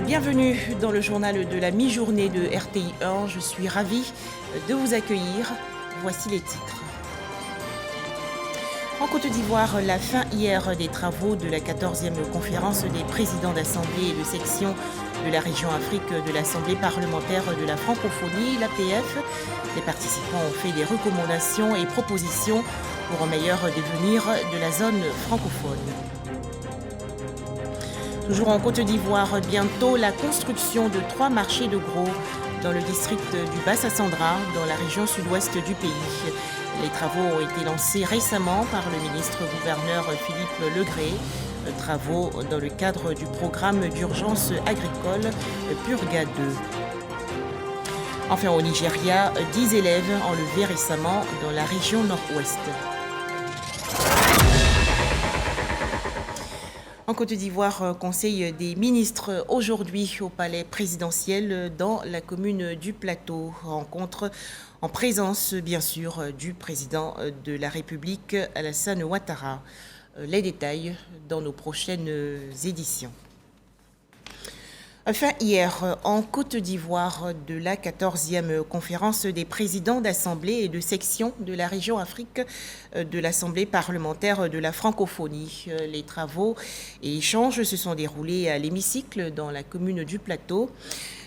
Bienvenue dans le journal de la mi-journée de RTI 1. Je suis ravie de vous accueillir. Voici les titres. En Côte d'Ivoire, la fin hier des travaux de la 14e conférence des présidents d'assemblée et de section de la région Afrique de l'Assemblée parlementaire de la francophonie, l'APF. Les participants ont fait des recommandations et propositions pour un meilleur devenir de la zone francophone. Toujours en Côte d'Ivoire, bientôt la construction de 3 marchés de gros dans le district du Bas-Sassandra, dans la région sud-ouest du pays. Les travaux ont été lancés récemment par le ministre-gouverneur Philippe Legré. Travaux dans le cadre du programme d'urgence agricole Purga 2. Enfin au Nigeria, 10 élèves enlevés récemment dans la région nord-ouest. En Côte d'Ivoire, Conseil des ministres aujourd'hui au palais présidentiel dans la commune du Plateau. Rencontre en présence, bien sûr, du président de la République, Alassane Ouattara. Les détails dans nos prochaines éditions. Enfin, hier, en Côte d'Ivoire, de la 14e conférence des présidents d'assemblée et de section de la région Afrique de l'Assemblée parlementaire de la francophonie. Les travaux et échanges se sont déroulés à l'hémicycle dans la commune du Plateau.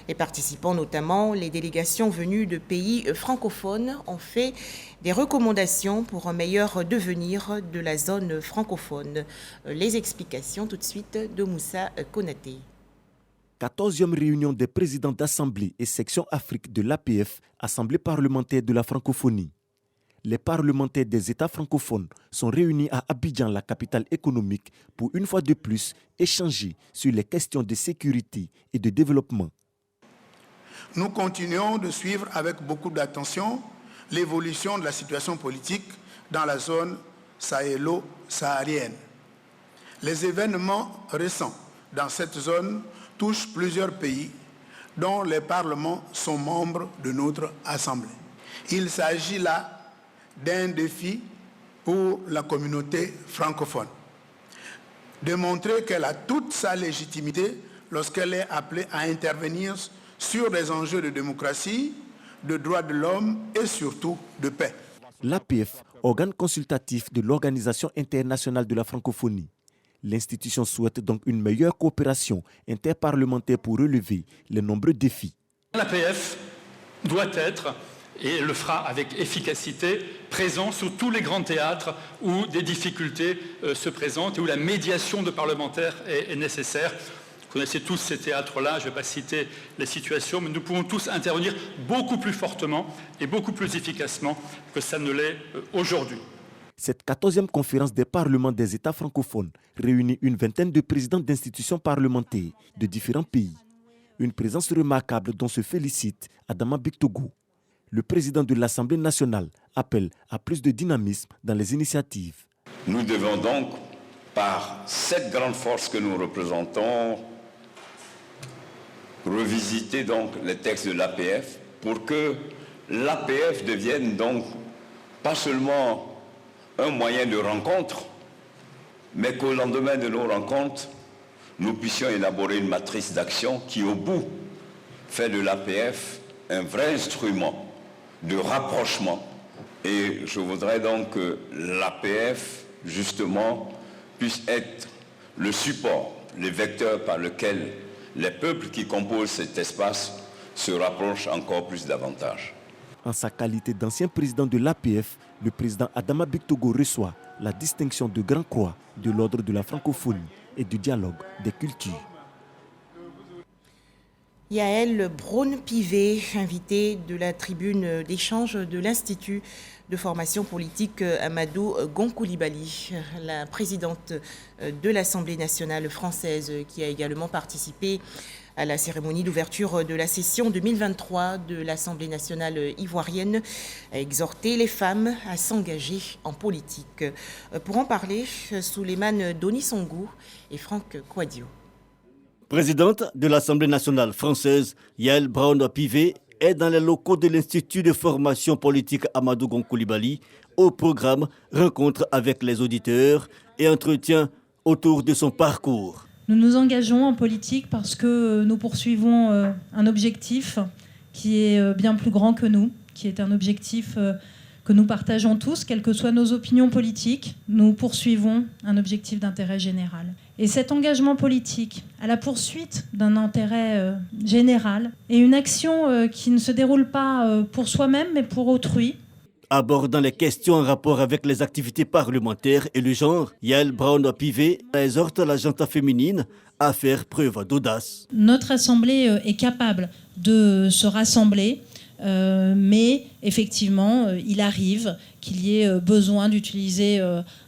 Les participants, notamment les délégations venues de pays francophones, ont fait des recommandations pour un meilleur devenir de la zone francophone. Les explications tout de suite de Moussa Konaté. 14e réunion des présidents d'Assemblée et section Afrique de l'APF, Assemblée parlementaire de la francophonie. Les parlementaires des États francophones sont réunis à Abidjan, la capitale économique, pour une fois de plus échanger sur les questions de sécurité et de développement. Nous continuons de suivre avec beaucoup d'attention l'évolution de la situation politique dans la zone sahélo-saharienne. Les événements récents dans cette zone touchent plusieurs pays dont les parlements sont membres de notre Assemblée. Il s'agit là d'un défi pour la communauté francophone. Démontrer qu'elle a toute sa légitimité lorsqu'elle est appelée à intervenir sur des enjeux de démocratie, de droits de l'homme et surtout de paix. L'APF, organe consultatif de l'Organisation internationale de la francophonie. L'institution souhaite donc une meilleure coopération interparlementaire pour relever les nombreux défis. L'APF doit être, et le fera avec efficacité, présent sur tous les grands théâtres où des difficultés se présentent et où la médiation de parlementaires est nécessaire. Vous connaissez tous ces théâtres-là, je ne vais pas citer les situations, mais nous pouvons tous intervenir beaucoup plus fortement et beaucoup plus efficacement que ça ne l'est aujourd'hui. Cette 14e conférence des parlements des États francophones réunit une vingtaine de présidents d'institutions parlementaires de différents pays. Une présence remarquable dont se félicite Adama Bictogo. Le président de l'Assemblée nationale appelle à plus de dynamisme dans les initiatives. Nous devons donc, par cette grande force que nous représentons, revisiter donc les textes de l'APF pour que l'APF devienne donc pas seulement un moyen de rencontre, mais qu'au lendemain de nos rencontres, nous puissions élaborer une matrice d'action qui, au bout, fait de l'APF un vrai instrument de rapprochement. Et je voudrais donc que l'APF, justement, puisse être le support, le vecteur par lequel les peuples qui composent cet espace se rapprochent encore plus davantage. En sa qualité d'ancien président de l'APF, le président Adama Bictogo reçoit la distinction de Grand Croix de l'Ordre de la francophonie et du dialogue des cultures. Yaël Braun-Pivet, invitée de la tribune d'échange de l'Institut de formation politique Amadou Gon Coulibaly, la présidente de l'Assemblée nationale française qui a également participé à la cérémonie d'ouverture de la session 2023 de l'Assemblée nationale ivoirienne, a exhorté les femmes à s'engager en politique. Pour en parler, Souleymane Donisongou et Franck Kouadio. Présidente de l'Assemblée nationale française, Yaël Braun-Pivet est dans les locaux de l'Institut de formation politique Amadou Gon Coulibaly au programme Rencontre avec les auditeurs et entretien autour de son parcours. Nous nous engageons en politique parce que nous poursuivons un objectif qui est bien plus grand que nous, qui est un objectif que nous partageons tous, quelles que soient nos opinions politiques. Nous poursuivons un objectif d'intérêt général. Et cet engagement politique à la poursuite d'un intérêt général est une action qui ne se déroule pas pour soi-même, mais pour autrui. Abordant les questions en rapport avec les activités parlementaires et le genre, Yael Braun-Pivet exhorte la gente féminine à faire preuve d'audace. Notre Assemblée est capable de se rassembler, mais effectivement, il arrive qu'il y ait besoin d'utiliser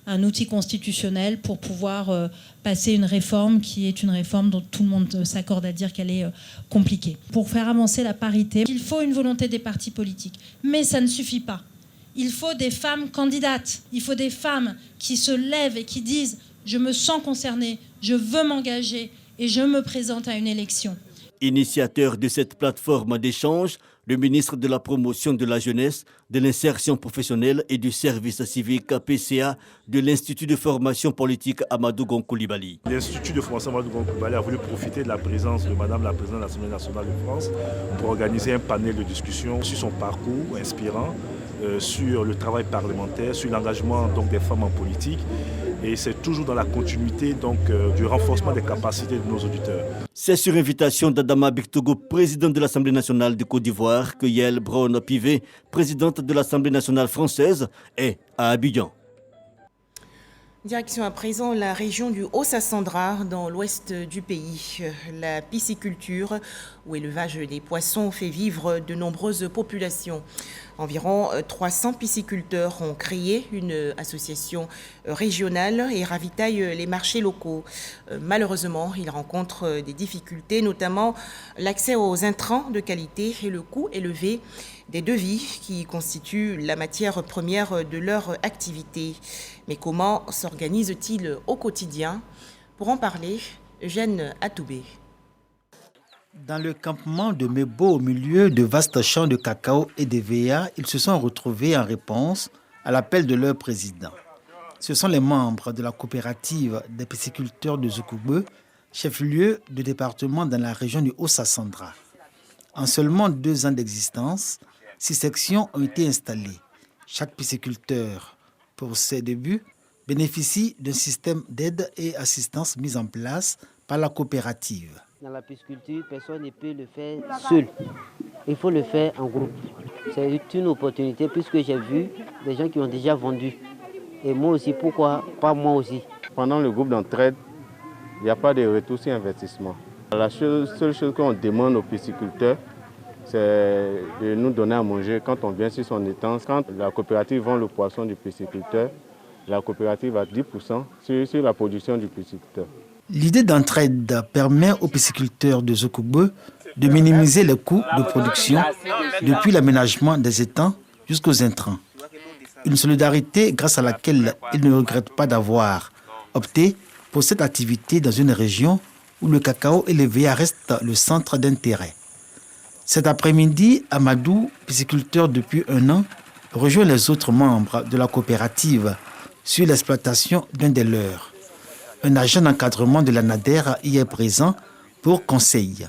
un outil constitutionnel pour pouvoir passer une réforme qui est une réforme dont tout le monde s'accorde à dire qu'elle est compliquée. Pour faire avancer la parité, il faut une volonté des partis politiques, mais ça ne suffit pas. Il faut des femmes candidates, il faut des femmes qui se lèvent et qui disent « je me sens concernée, je veux m'engager et je me présente à une élection ». Initiateur de cette plateforme d'échange, le ministre de la Promotion de la Jeunesse, de l'Insertion professionnelle et du Service civique PCA de l'Institut de formation politique Amadou Gon Coulibaly. L'Institut de formation Amadou Gon Coulibaly a voulu profiter de la présence de Madame la Présidente de l'Assemblée nationale de France pour organiser un panel de discussion sur son parcours inspirant, sur le travail parlementaire, sur l'engagement des femmes en politique. Et c'est toujours dans la continuité du renforcement des capacités de nos auditeurs. C'est sur invitation d'Adama Bictogo, président de l'Assemblée nationale de Côte d'Ivoire, que Yael Braun-Pivet, présidente de l'Assemblée nationale française, est à Abidjan. Direction à présent la région du Haut-Sassandra, dans l'ouest du pays. La pisciculture, ou élevage des poissons, fait vivre de nombreuses populations. Environ 300 pisciculteurs ont créé une association régionale et ravitaillent les marchés locaux. Malheureusement, ils rencontrent des difficultés, notamment l'accès aux intrants de qualité et le coût élevé des devis qui constituent la matière première de leur activité. Mais comment s'organisent-ils au quotidien? Pour en parler, Eugène Atoubé. Dans le campement de Mebo, au milieu de vastes champs de cacao et de véa, ils se sont retrouvés en réponse à l'appel de leur président. Ce sont les membres de la coopérative des pisciculteurs de Zoukoubeu, chef-lieu de département dans la région du Haut-Sassandra. En seulement 2 ans d'existence, 6 sections ont été installées. Chaque pisciculteur, pour ses débuts, bénéficie d'un système d'aide et assistance mis en place par la coopérative. Dans la pisciculture, personne ne peut le faire seul. Il faut le faire en groupe. C'est une opportunité puisque j'ai vu des gens qui ont déjà vendu. Et moi aussi, pourquoi pas moi aussi? Pendant le groupe d'entraide, il n'y a pas de retour sur investissement. La seule chose qu'on demande aux pisciculteurs, c'est de nous donner à manger quand on vient sur son étang. Quand la coopérative vend le poisson du pisciculteur, la coopérative a 10% sur la production du pisciculteur. L'idée d'entraide permet aux pisciculteurs de Zoukoubeu de minimiser les coûts de production depuis l'aménagement des étangs jusqu'aux intrants. Une solidarité grâce à laquelle ils ne regrettent pas d'avoir opté pour cette activité dans une région où le cacao et les véa restent le centre d'intérêt. Cet après-midi, Amadou, pisciculteur depuis 1 an, rejoint les autres membres de la coopérative sur l'exploitation d'un des leurs. Un agent d'encadrement de la NADER y est présent pour conseil.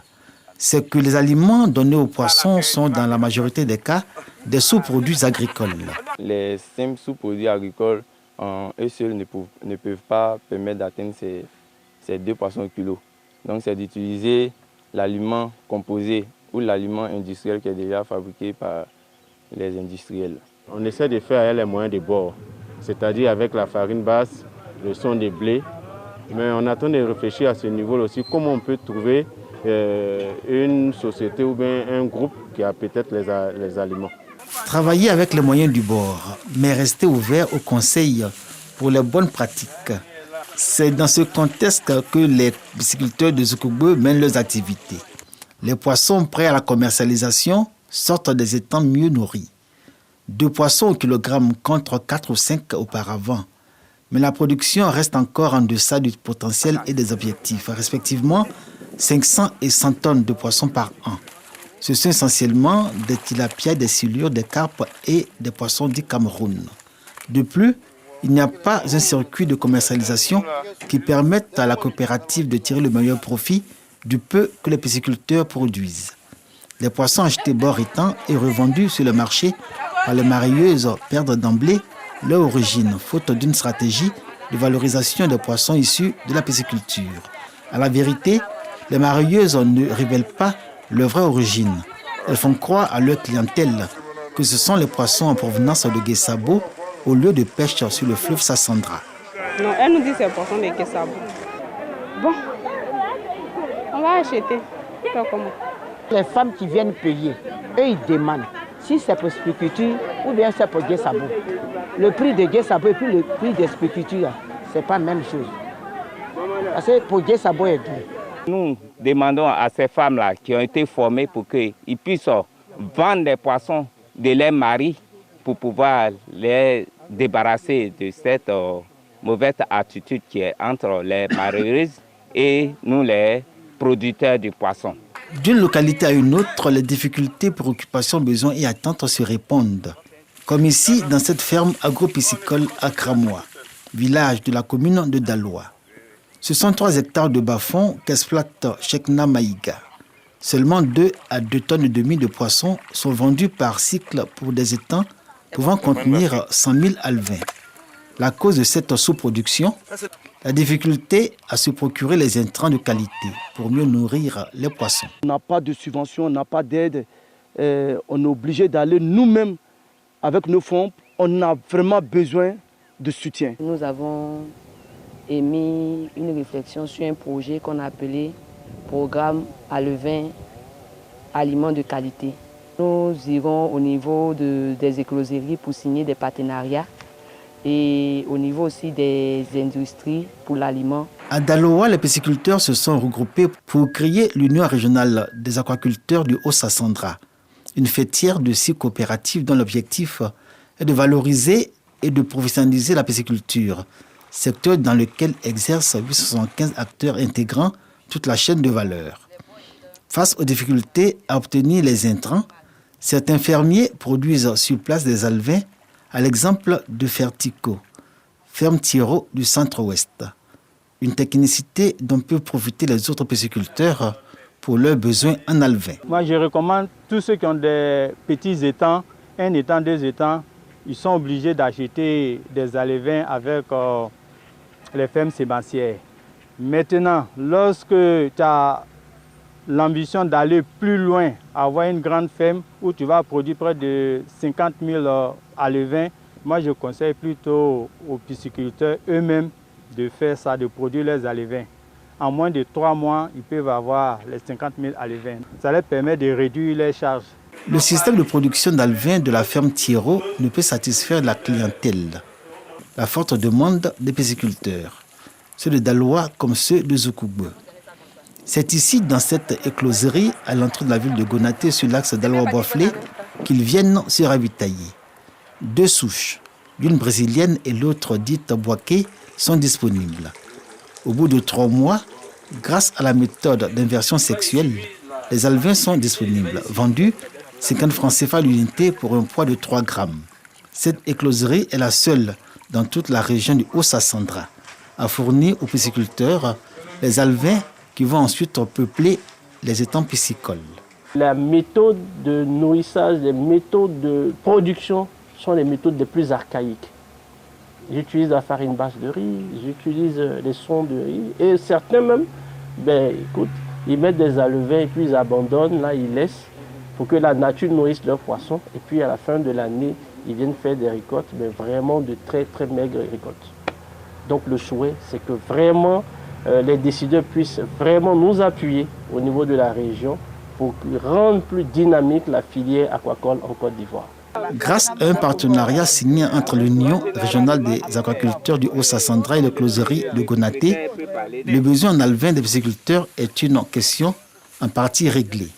C'est que les aliments donnés aux poissons sont dans la majorité des cas des sous-produits agricoles. Les simples sous-produits agricoles, eux seuls ne peuvent pas permettre d'atteindre ces 2 poissons au kilo. Donc c'est d'utiliser l'aliment composé ou l'aliment industriel qui est déjà fabriqué par les industriels. On essaie de faire les moyens de bord, c'est-à-dire avec la farine basse, le son des blés. Mais on attend de réfléchir à ce niveau aussi, comment on peut trouver une société ou bien un groupe qui a peut-être les aliments. Travailler avec les moyens du bord, mais rester ouvert au conseil pour les bonnes pratiques. C'est dans ce contexte que les pisciculteurs de Zoukoubeu mènent leurs activités. Les poissons prêts à la commercialisation sortent des étangs mieux nourris. 2 poissons au kilogramme contre 4 ou 5 auparavant. Mais la production reste encore en deçà du potentiel et des objectifs, respectivement 500 et 100 tonnes de poissons par an. Ce sont essentiellement des tilapias, des silures, des carpes et des poissons du Cameroun. De plus, Il n'y a pas un circuit de commercialisation qui permette à la coopérative de tirer le meilleur profit du peu que les pisciculteurs produisent. Les poissons achetés bord étant et revendus sur le marché par les mareyeuses perdent d'emblée leur origine, faute d'une stratégie de valorisation des poissons issus de la pisciculture. À la vérité, les mareyeuses ne révèlent pas leur vraie origine. Elles font croire à leur clientèle que ce sont les poissons en provenance de Guessabo au lieu de pêche sur le fleuve Sassandra. Non, elle nous dit que c'est poisson de Guessabo. Bon, on va acheter. Comment? Les femmes qui viennent payer, eux ils demandent si c'est pour spiculture ou bien c'est pour Guessabo. Le prix de Guessabo et puis le prix de spiculture, c'est pas la même chose. Parce que pour Guessabo est bien. Nous demandons à ces femmes-là qui ont été formées pour qu'ils puissent vendre des poissons de leurs maris pour pouvoir les débarrasser de cette mauvaise attitude qui est entre les mareyeuses et nous les producteurs du poisson. D'une localité à une autre, les difficultés, préoccupations, besoins et attentes se répondent. Comme ici, dans cette ferme agro-piscicole à Cramois, village de la commune de Daloa. Ce sont 3 hectares de bas-fond qu'exploite Chekna Maïga. Seulement 2 à 2 tonnes et demie de poissons sont vendus par cycle pour des étangs pouvant contenir 100 000 alevins. La cause de cette sous-production, la difficulté à se procurer les intrants de qualité pour mieux nourrir les poissons. On n'a pas de subvention, on n'a pas d'aide. On est obligé d'aller nous-mêmes avec nos fonds. On a vraiment besoin de soutien. Nous avons émis une réflexion sur un projet qu'on a appelé Programme Alevin Aliments de qualité. Nous irons au niveau des écloseries pour signer des partenariats et au niveau aussi des industries pour l'aliment. À Daloa, les pisciculteurs se sont regroupés pour créer l'Union régionale des aquaculteurs du Haut-Sassandra, une fêtière de 6 coopératives dont l'objectif est de valoriser et de professionnaliser la pisciculture, secteur dans lequel exercent 875 acteurs intégrant toute la chaîne de valeur. Face aux difficultés à obtenir les intrants, certains fermiers produisent sur place des alevins, à l'exemple de Fertico, ferme Thiro du centre-ouest. Une technicité dont peuvent profiter les autres pisciculteurs pour leurs besoins en alevins. Moi, je recommande tous ceux qui ont des petits étangs, 1 étang, 2 étangs, ils sont obligés d'acheter des alevins avec les fermes sébancières. Maintenant, lorsque tu as l'ambition d'aller plus loin, avoir une grande ferme où tu vas produire près de 50 000 alevins, moi je conseille plutôt aux pisciculteurs eux-mêmes de faire ça, de produire les alevins. En moins de 3 mois, ils peuvent avoir les 50 000 alevins. Ça leur permet de réduire les charges. Le système de production d'alevins de la ferme Thiro ne peut satisfaire la clientèle. La forte demande des pisciculteurs, ceux de Daloa comme ceux de Zoukougbeu. C'est ici, dans cette écloserie, à l'entrée de la ville de Gonaté, sur l'axe Daloa-Boiflé, qu'ils viennent se ravitailler. 2 souches, l'une brésilienne et l'autre dite boaké, sont disponibles. Au bout de 3 mois, grâce à la méthode d'inversion sexuelle, les alevins sont disponibles, vendus 50 francs CFA l'unité pour un poids de 3 grammes. Cette écloserie est la seule dans toute la région du Haut-Sassandra à fournir aux pisciculteurs les alevins qui vont ensuite peupler les étangs piscicoles. La méthode de nourrissage, les méthodes de production sont les méthodes les plus archaïques. J'utilise la farine basse de riz, j'utilise les sons de riz et certains même, ils mettent des alevins et puis ils abandonnent, là ils laissent pour que la nature nourrisse leurs poissons et puis à la fin de l'année, ils viennent faire des récoltes, mais vraiment de très très maigres récoltes. Donc le souhait, c'est que vraiment les décideurs puissent vraiment nous appuyer au niveau de la région pour rendre plus dynamique la filière aquacole en Côte d'Ivoire. Grâce à un partenariat signé entre l'Union régionale des aquaculteurs du Haut-Sassandra et l'écloserie de Gonaté, le besoin en alevins des pisciculteurs est une question en partie réglée.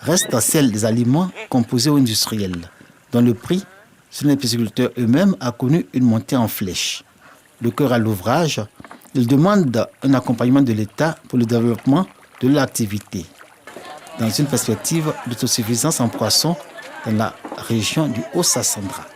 Reste celle des aliments composés ou industriels, dont le prix, selon les pisciculteurs eux-mêmes, a connu une montée en flèche. Le cœur à l'ouvrage, ils demandent un accompagnement de l'État pour le développement de leur activité, dans une perspective d'autosuffisance en poissons dans la région du Haut-Sassandra.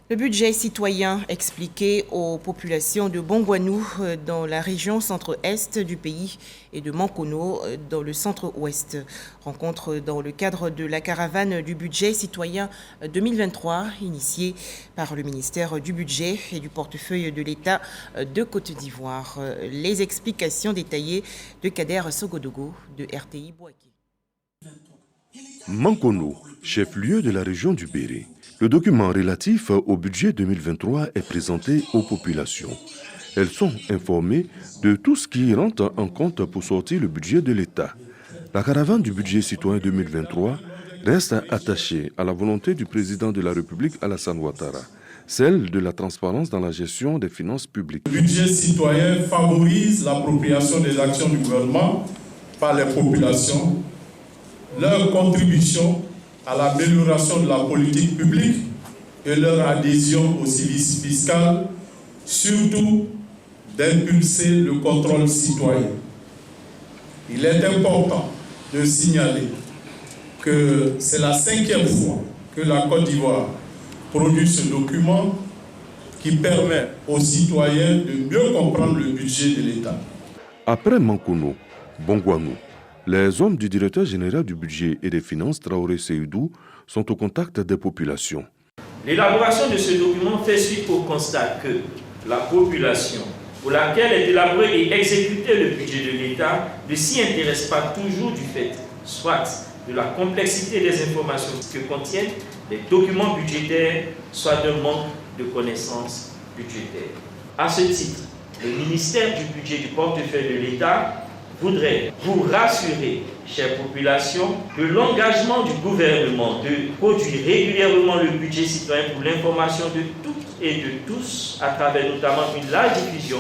Le budget citoyen expliqué aux populations de Bongouanou dans la région centre-est du pays et de Mankono dans le centre-ouest. Rencontre dans le cadre de la caravane du budget citoyen 2023 initiée par le ministère du budget et du portefeuille de l'État de Côte d'Ivoire. Les explications détaillées de Kader Sogodogo de RTI Bouaké. Mankono, chef-lieu de la région du Béré. Le document relatif au budget 2023 est présenté aux populations. Elles sont informées de tout ce qui rentre en compte pour sortir le budget de l'État. La caravane du budget citoyen 2023 reste attachée à la volonté du président de la République Alassane Ouattara, celle de la transparence dans la gestion des finances publiques. Le budget citoyen favorise l'appropriation des actions du gouvernement par les populations, leur contribution à l'amélioration de la politique publique et leur adhésion au service fiscal, surtout d'impulser le contrôle citoyen. Il est important de signaler que c'est la 5e fois que la Côte d'Ivoire produit ce document qui permet aux citoyens de mieux comprendre le budget de l'État. Après Mankono, Bongouanou, les hommes du directeur général du budget et des finances, Traoré Seydou, sont au contact des populations. L'élaboration de ce document fait suite au constat que la population pour laquelle est élaboré et exécuté le budget de l'État ne s'y intéresse pas toujours du fait, soit de la complexité des informations que contiennent les documents budgétaires, soit d'un manque de connaissances budgétaires. À ce titre, le ministère du budget du portefeuille de l'État voudrais vous rassurer, chères populations, que l'engagement du gouvernement de produire régulièrement le budget citoyen pour l'information de toutes et de tous, à travers notamment une large diffusion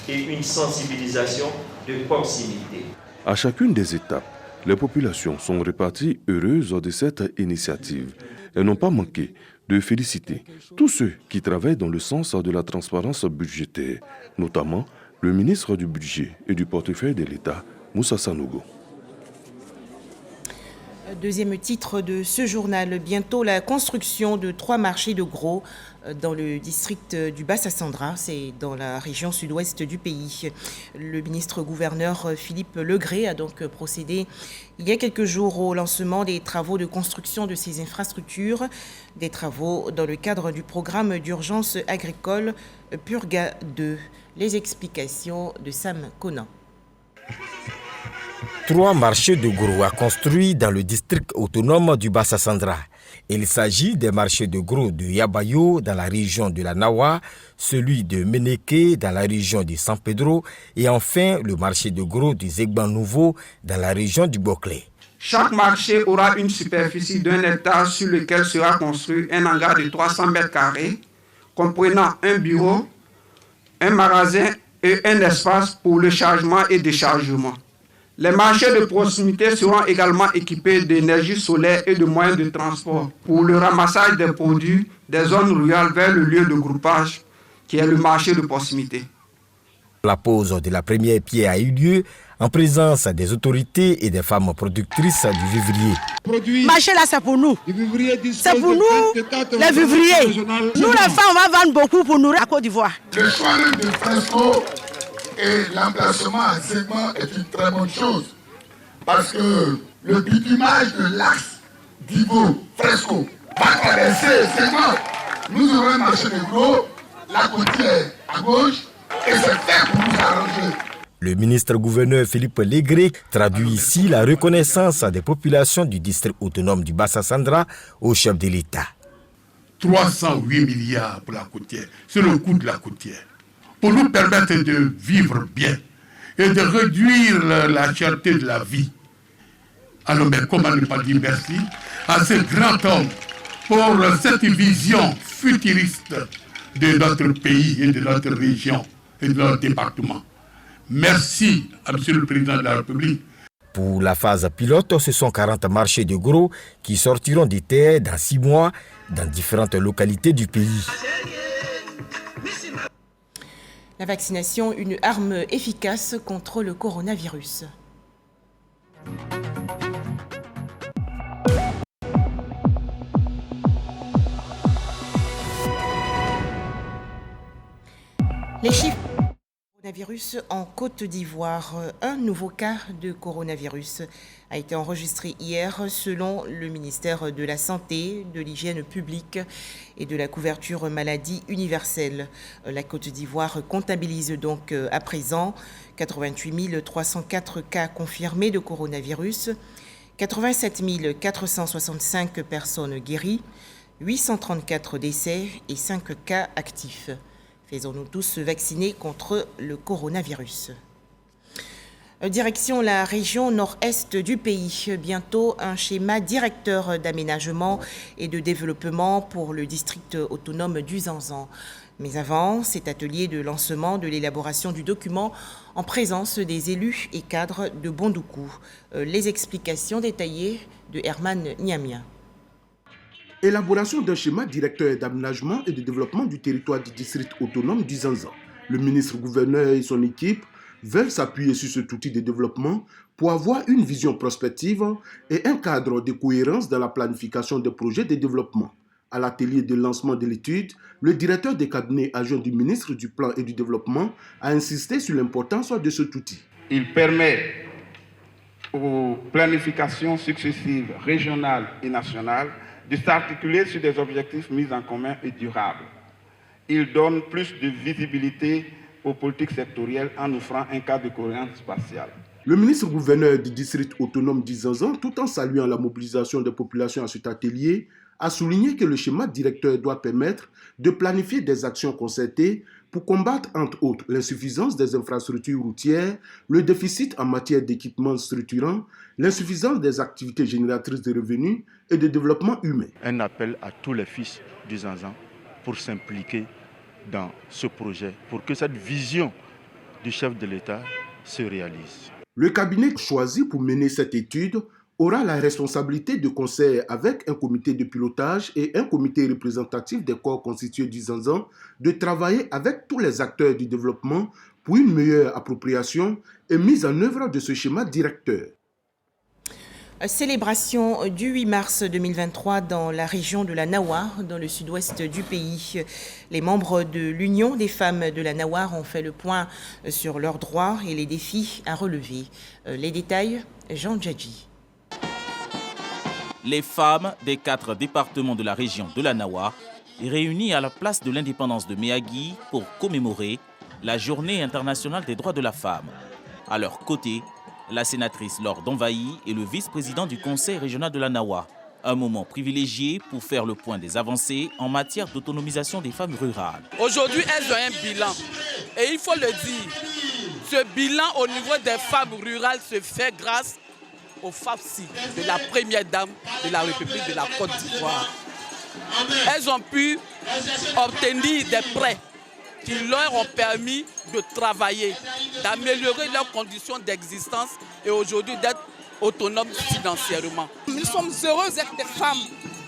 et une sensibilisation de proximité. À chacune des étapes, les populations sont réparties heureuses de cette initiative. Elles n'ont pas manqué de féliciter tous ceux qui travaillent dans le sens de la transparence budgétaire, notamment le ministre du Budget et du portefeuille de l'État, Moussa Sanogo. Deuxième titre de ce journal, bientôt la construction de 3 marchés de gros dans le district du Bassa-Sandra, c'est dans la région sud-ouest du pays. Le ministre-gouverneur Philippe Legré a donc procédé il y a quelques jours au lancement des travaux de construction de ces infrastructures, des travaux dans le cadre du programme d'urgence agricole Purga 2. Les explications de Sam Conan. 3 marchés de gros à construire dans le district autonome du Bassa-Sandra. Il s'agit des marchés de gros de Yabayo dans la région de la Nawa, celui de Meneke dans la région de San Pedro et enfin le marché de gros du Zegban Nouveau dans la région du Boclé. Chaque marché aura une superficie d'1 hectare sur lequel sera construit un hangar de 300 mètres carrés, comprenant un bureau, un magasin et un espace pour le chargement et déchargement. Les marchés de proximité seront également équipés d'énergie solaire et de moyens de transport pour le ramassage des produits des zones rurales vers le lieu de groupage qui est le marché de proximité. La pose de la première pierre a eu lieu en présence des autorités et des femmes productrices du vivrier. Le marché là, c'est pour nous. C'est pour nous, les vivriers. Nous, les femmes, on va vendre beaucoup pour nourrir la Côte d'Ivoire. Le choix de Fresco et l'emplacement à Zegban est une très bonne chose. Parce que le bitumage de l'axe d'Ivo-Fresco va traverser Zegban. Nous aurons un marché de gros, la côtière à gauche, et c'est fait pour nous arranger. Le ministre-gouverneur Philippe Legré traduit ici la reconnaissance des populations du district autonome du Bassa-Sandra au chef de l'État. 308 milliards pour la côtière, c'est le coût de la côtière. Pour nous permettre de vivre bien et de réduire la cherté de la vie. Alors, mais comment ne pas dire merci à ce grand homme pour cette vision futuriste de notre pays et de notre région et de notre département. Merci à M. le Président de la République. Pour la phase pilote, ce sont 40 marchés de gros qui sortiront des terres dans 6 mois dans différentes localités du pays. La vaccination, une arme efficace contre le coronavirus. Les chiffres du coronavirus en Côte d'Ivoire. Un nouveau cas de coronavirus a été enregistré hier selon le ministère de la Santé, de l'Hygiène publique et de la couverture maladie universelle. La Côte d'Ivoire comptabilise donc à présent 88 304 cas confirmés de coronavirus, 87 465 personnes guéries, 834 décès et 5 cas actifs. Faisons-nous tous vacciner contre le coronavirus. Direction la région nord-est du pays. Bientôt un schéma directeur d'aménagement et de développement pour le district autonome du Zanzan. Mais avant, cet atelier de lancement de l'élaboration du document en présence des élus et cadres de Bondoukou. Les explications détaillées de Herman Niamia. Élaboration d'un schéma directeur d'aménagement et de développement du territoire du district autonome du Zanzan. Le ministre-gouverneur et son équipe veulent s'appuyer sur cet outil de développement pour avoir une vision prospective et un cadre de cohérence dans la planification des projets de développement. À l'atelier de lancement de l'étude, le directeur des cabinets adjoint du ministre du Plan et du Développement a insisté sur l'importance de cet outil. Il permet aux planifications successives régionales et nationales de s'articuler sur des objectifs mis en commun et durables. Il donne plus de visibilité aux politiques sectorielles en offrant un cadre de cohérence spatiale. Le ministre-gouverneur du district autonome du Zanzan, tout en saluant la mobilisation des populations à cet atelier, a souligné que le schéma directeur doit permettre de planifier des actions concertées pour combattre, entre autres, l'insuffisance des infrastructures routières, le déficit en matière d'équipements structurants, l'insuffisance des activités génératrices de revenus et de développement humain. Un appel à tous les fils du Zanzan pour s'impliquer dans ce projet, pour que cette vision du chef de l'État se réalise. Le cabinet choisi pour mener cette étude aura la responsabilité de concert avec un comité de pilotage et un comité représentatif des corps constitués du Zanzan de travailler avec tous les acteurs du développement pour une meilleure appropriation et mise en œuvre de ce schéma directeur. Célébration du 8 mars 2023 dans la région de la Nawa, dans le sud-ouest du pays. Les membres de l'Union des femmes de la Nawa ont fait le point sur leurs droits et les défis à relever. Les détails, Jean Djadji. Les femmes des 4 départements de la région de la Nawa réunies à la place de l'indépendance de Méagui pour commémorer la Journée internationale des droits de la femme. À leur côté, la sénatrice Laure Donvaï et le vice-président du conseil régional de la Nawa. Un moment privilégié pour faire le point des avancées en matière d'autonomisation des femmes rurales. Aujourd'hui, elles ont un bilan. Et il faut le dire, ce bilan au niveau des femmes rurales se fait grâce au FAPSI de la première dame de la République de la Côte d'Ivoire. Elles ont pu obtenir des prêts qui leur ont permis de travailler, d'améliorer leurs conditions d'existence et aujourd'hui d'être autonomes financièrement. Nous sommes heureuses d'être des femmes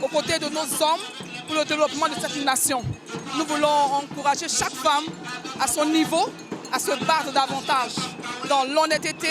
aux côtés de nos hommes pour le développement de cette nation. Nous voulons encourager chaque femme à son niveau à se battre davantage dans l'honnêteté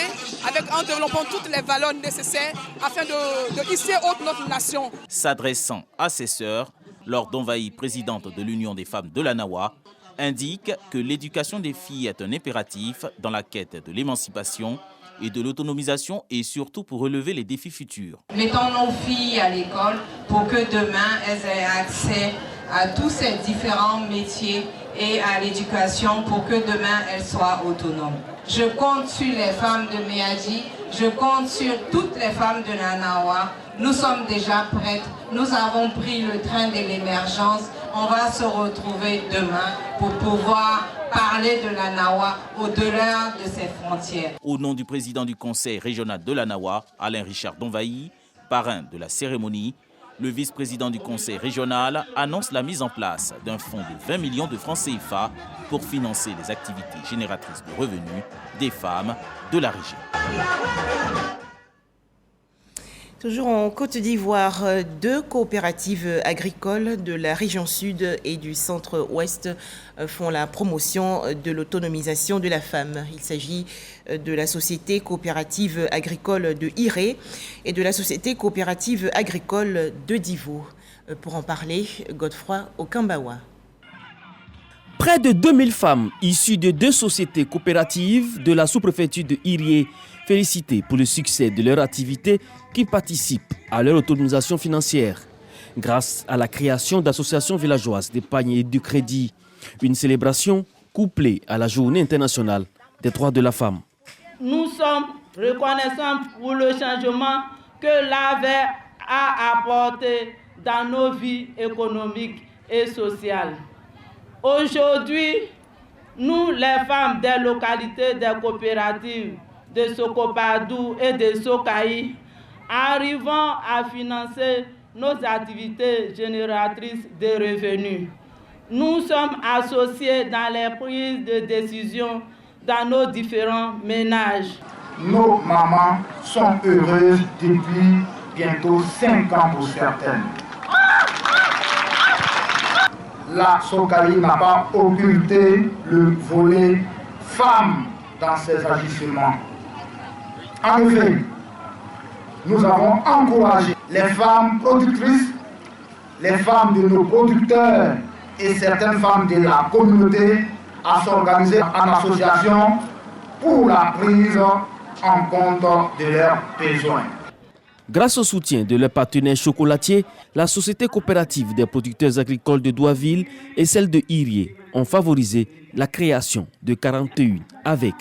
avec en développant toutes les valeurs nécessaires afin de hisser haute notre nation. S'adressant à ses sœurs, Laure Donvaï, présidente de l'Union des femmes de la Nawa, indique que l'éducation des filles est un impératif dans la quête de l'émancipation et de l'autonomisation et surtout pour relever les défis futurs. Mettons nos filles à l'école pour que demain elles aient accès à tous ces différents métiers et à l'éducation pour que demain elles soient autonomes. Je compte sur les femmes de Méadji, je compte sur toutes les femmes de la Nawa. Nous sommes déjà prêtes, nous avons pris le train de l'émergence. On va se retrouver demain pour pouvoir parler de la Nawa au-delà de ses frontières. Au nom du président du conseil régional de la Nawa, Alain Richard Donvaï, parrain de la cérémonie, le vice-président du conseil régional annonce la mise en place d'un fonds de 20 millions de francs CFA pour financer les activités génératrices de revenus des femmes de la région. Toujours en Côte d'Ivoire, 2 coopératives agricoles de la région sud et du centre-ouest font la promotion de l'autonomisation de la femme. Il s'agit de la société coopérative agricole de Iré et de la société coopérative agricole de Divo. Pour en parler, Godefroy Okambawa. Près de 2000 femmes issues de 2 sociétés coopératives de la sous-préfecture de Irié, félicitées pour le succès de leur activité qui participent à leur autonomisation financière grâce à la création d'associations villageoises d'épargne et de crédit. Une célébration couplée à la Journée internationale des droits de la femme. Nous sommes reconnaissants pour le changement que l'AVER a apporté dans nos vies économiques et sociales. Aujourd'hui, nous, les femmes des localités des coopératives de Sokopadou et de Sokaï, arrivons à financer nos activités génératrices de revenus. Nous sommes associés dans les prises de décision dans nos différents ménages. Nos mamans sont heureuses depuis bientôt 5 ans pour certaines. La Sokaï n'a pas occulté le volet femme dans ses agissements. En effet, nous avons encouragé les femmes productrices, les femmes de nos producteurs et certaines femmes de la communauté à s'organiser en association pour la prise en compte de leurs besoins. Grâce au soutien de leurs partenaires chocolatiers, la Société coopérative des producteurs agricoles de Douaville et celle de Irié ont favorisé la création de 41 AVEC,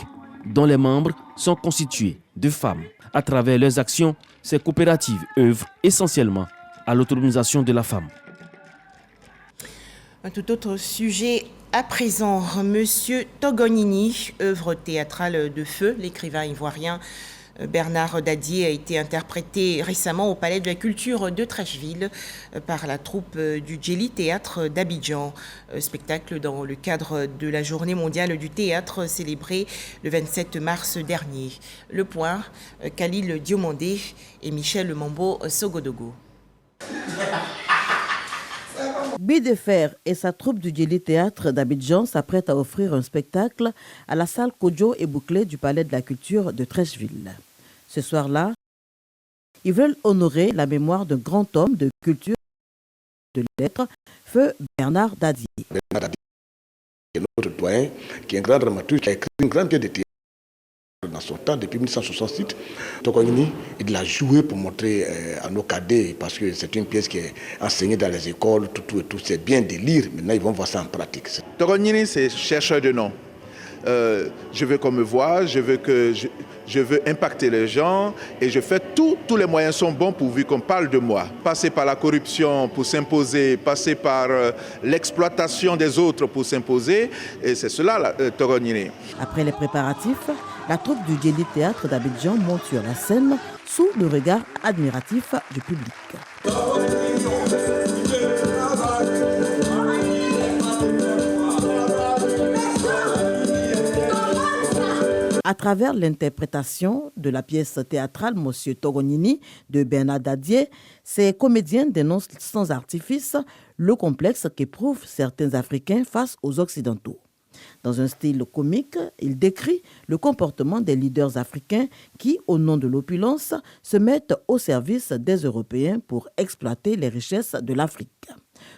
dont les membres sont constitués de femmes. À travers leurs actions, ces coopératives œuvrent essentiellement à l'autonomisation de la femme. Un tout autre sujet à présent. Monsieur Togonini, œuvre théâtrale de feu, l'écrivain ivoirien Bernard Dadier a été interprété récemment au Palais de la Culture de Trècheville par la troupe du Djeli Théâtre d'Abidjan. Spectacle dans le cadre de la Journée mondiale du théâtre célébrée le 27 mars dernier. Le point, Khalil Diomandé et Michel Mambo Sogodogo. Bidefer et sa troupe du Djeli Théâtre d'Abidjan s'apprêtent à offrir un spectacle à la salle Kodjo et Bouclé du Palais de la Culture de Trècheville. Ce soir-là, ils veulent honorer la mémoire d'un grand homme de culture et de lettres, feu Bernard Dadier. Bernard Dadier est notre doyen, qui est un grand dramaturge, qui a écrit une grande pièce de théâtre dans son temps, depuis 1968. Tokonini, il l'a joué pour montrer à nos cadets, parce que c'est une pièce qui est enseignée dans les écoles, tout, c'est bien de lire, maintenant ils vont voir ça en pratique. Tokonini, c'est chercheur de nom. Je veux qu'on me voie, je veux impacter les gens et je fais tous les moyens sont bons pourvu qu'on parle de moi. Passer par la corruption pour s'imposer, passer par l'exploitation des autres pour s'imposer, et c'est cela Togonini. Après les préparatifs, la troupe du Djeli Théâtre d'Abidjan monte sur la scène sous le regard admiratif du public. À travers l'interprétation de la pièce théâtrale Monsieur Togonini de Bernard Dadier, ces comédiens dénoncent sans artifice le complexe qu'éprouvent certains Africains face aux Occidentaux. Dans un style comique, il décrit le comportement des leaders africains qui, au nom de l'opulence, se mettent au service des Européens pour exploiter les richesses de l'Afrique.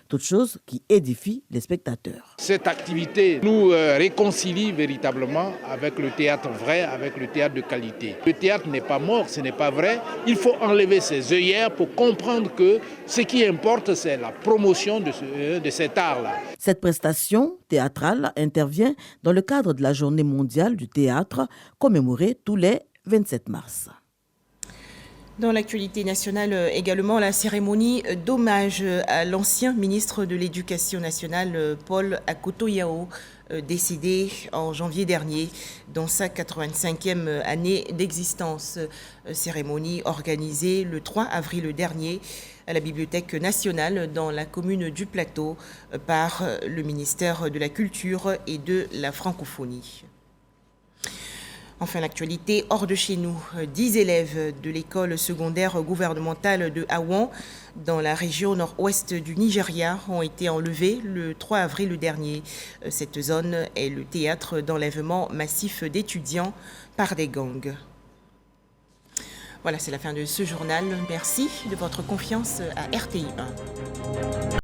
Toute chose qui édifie les spectateurs. Cette activité nous réconcilie véritablement avec le théâtre vrai, avec le théâtre de qualité. Le théâtre n'est pas mort, ce n'est pas vrai. Il faut enlever ses œillères pour comprendre que ce qui importe, c'est la promotion de cet art-là. Cette prestation théâtrale intervient dans le cadre de la Journée mondiale du théâtre, commémorée tous les 27 mars. Dans l'actualité nationale également, la cérémonie d'hommage à l'ancien ministre de l'Éducation nationale, Paul Akoto-Yao, décédé en janvier dernier, dans sa 85e année d'existence. Cérémonie organisée le 3 avril dernier à la Bibliothèque nationale dans la commune du Plateau par le ministère de la Culture et de la Francophonie. Enfin, l'actualité hors de chez nous. 10 élèves de l'école secondaire gouvernementale de Awan, dans la région nord-ouest du Nigeria, ont été enlevés le 3 avril dernier. Cette zone est le théâtre d'enlèvement massif d'étudiants par des gangs. Voilà, c'est la fin de ce journal. Merci de votre confiance à RTI 1.